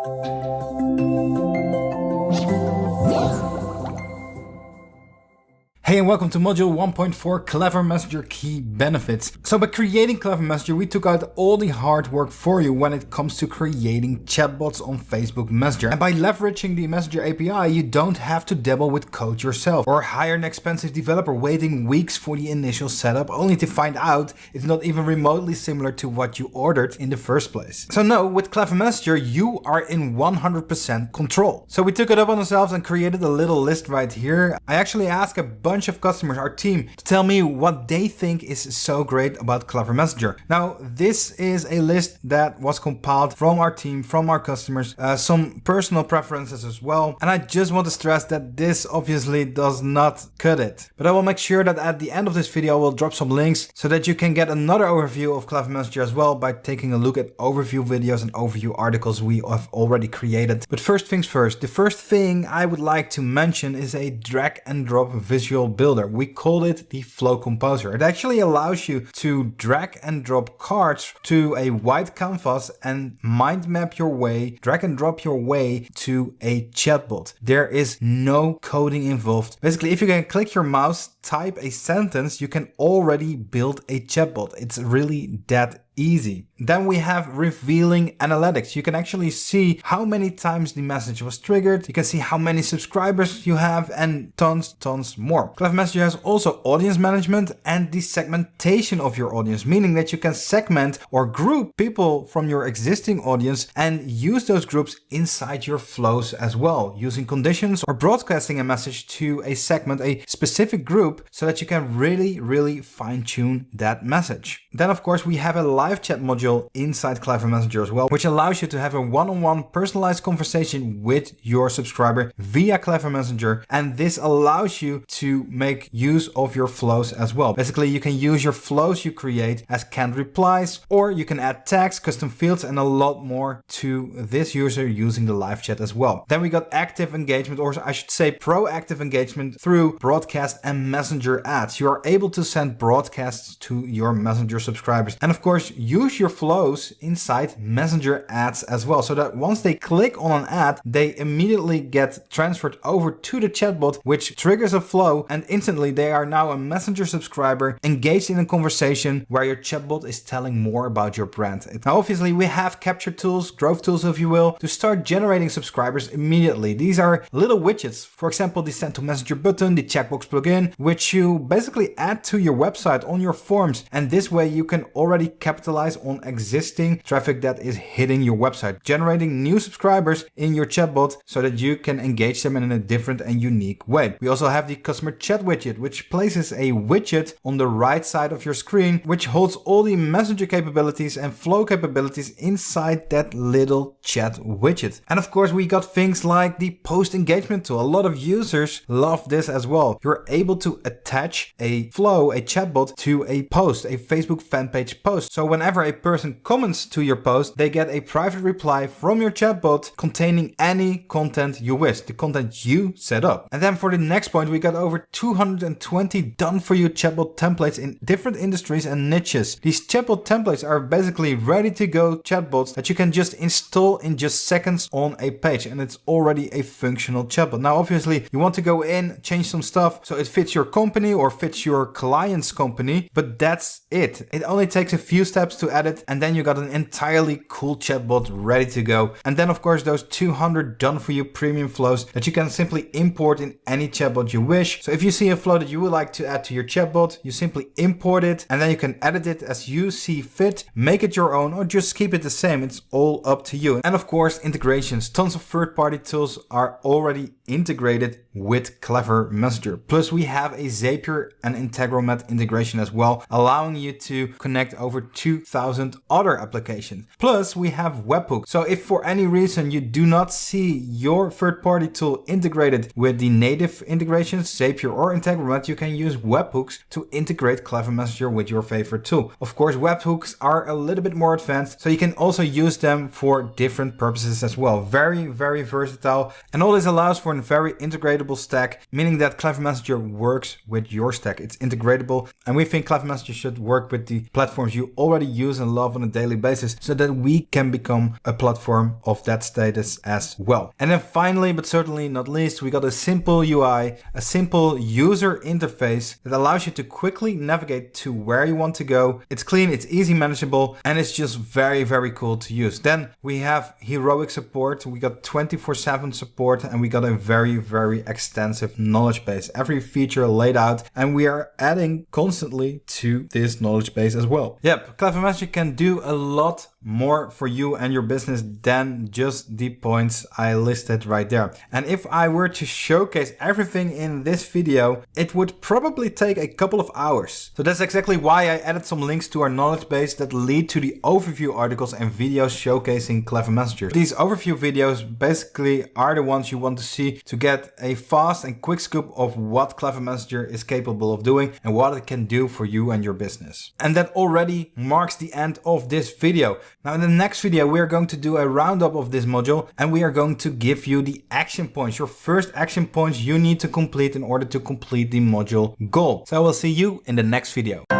Hey and welcome to module 1.4 Clever Messenger Key Benefits. So by creating Clever Messenger, we took out all the hard work for you when it comes to creating chatbots on Facebook Messenger. And by leveraging the Messenger API, you don't have to dabble with code yourself or hire an expensive developer waiting weeks for the initial setup only to find out it's not even remotely similar to what you ordered in the first place. So no, with Clever Messenger, you are in 100% control. So we took it up on ourselves and created a little list right here. I actually asked a bunch of customers, our team, to tell me what they think is so great about Clever Messenger. Now, this is a list that was compiled from our team, from our customers, some personal preferences as well. And I just want to stress that this obviously does not cut it. But I will make sure that at the end of this video, I will drop some links so that you can get another overview of Clever Messenger as well by taking a look at overview videos and overview articles we have already created. But first things first, the first thing I would like to mention is a drag and drop visual builder. We called it the Flow Composer. It actually allows you to drag and drop cards to a white canvas and mind map your way, drag and drop your way to a chatbot. There is no coding involved. Basically, if you can click your mouse, type a sentence, you can already build a chatbot. It's really that easy. Then we have revealing analytics. You can actually see how many times the message was triggered. You can see how many subscribers you have and tons more. Clever Messenger has also audience management and the segmentation of your audience, meaning that you can segment or group people from your existing audience and use those groups inside your flows as well, using conditions or broadcasting a message to a segment, a specific group, so that you can really fine tune that message. Then of course we have a live chat module inside Clever Messenger as well, which allows you to have a one-on-one personalized conversation with your subscriber via Clever Messenger. And this allows you to make use of your flows as well. Basically, you can use your flows you create as canned replies, or you can add tags, custom fields, and a lot more to this user using the live chat as well. Then we got active engagement, or I should say proactive engagement through broadcast and messenger ads. You are able to send broadcasts to your messenger subscribers. And of course, use your flows inside messenger ads as well, so that once they click on an ad, they immediately get transferred over to the chatbot, which triggers a flow, and instantly they are now a messenger subscriber engaged in a conversation where your chatbot is telling more about your brand. Now, obviously, we have capture tools, growth tools, if you will, to start generating subscribers immediately. These are little widgets. For example, the send to messenger button, the checkbox plugin, which you basically add to your website on your forms. And this way you can already capitalize on existing traffic that is hitting your website, generating new subscribers in your chatbot so that you can engage them in a different and unique way. We also have the customer chat widget, which places a widget on the right side of your screen, which holds all the messenger capabilities and flow capabilities inside that little chat widget. And of course, we got things like the post engagement tool. A lot of users love this as well. You're able to attach a flow, a chatbot, to a post, a Facebook fan page post. So whenever a person comments to your post, they get a private reply from your chatbot containing any content you wish, the content you set up. And then for the next point, we got over 220 done for you chatbot templates in different industries and niches. These chatbot templates are basically ready to go chatbots that you can just install in just seconds on a page, and it's already a functional chatbot. Now, obviously, you want to go in, change some stuff so it fits your company or fits your client's company, but that's it. It only takes a few steps to edit, and then you got an entirely cool chatbot ready to go. And then of course those 200 done for you premium flows that you can simply import in any chatbot you wish. So if you see a flow that you would like to add to your chatbot, you simply import it, and then you can edit it as you see fit, make it your own, or just keep it the same. It's all up to you. And of course, integrations. Tons of third-party tools are already integrated with Clever Messenger. Plus we have a Zapier and Integromat integration as well, allowing you to connect over 2,000 other applications. Plus we have webhooks. So if for any reason you do not see your third-party tool integrated with the native integrations, Zapier or Integromat, you can use webhooks to integrate Clever Messenger with your favorite tool. Of course, webhooks are a little bit more advanced, so you can also use them for different different purposes as well. Very, very versatile. And all this allows for a very integratable stack, meaning that Clever Messenger works with your stack. It's integratable, and we think Clever Messenger should work with the platforms you already use and love on a daily basis so that we can become a platform of that status as well. And then finally, but certainly not least, we got a simple UI, a simple user interface that allows you to quickly navigate to where you want to go. It's clean, it's easy manageable, and it's just very, very cool to use. Then we have heroic support. We got 24/7 support, and we got a very, very extensive knowledge base. Every feature laid out, and we are adding constantly to this knowledge base as well. Yep, Clever Messenger can do a lot more for you and your business than just the points I listed right there. And if I were to showcase everything in this video, it would probably take a couple of hours. So that's exactly why I added some links to our knowledge base that lead to the overview articles and videos showcasing Clever Messenger. These overview videos basically are the ones you want to see to get a fast and quick scoop of what Clever Messenger is capable of doing and what it can do for you and your business. And that already marks the end of this video. Now in the next video, we are going to do a roundup of this module, and we are going to give you the action points, your first action points you need to complete in order to complete the module goal. So I will see you in the next video.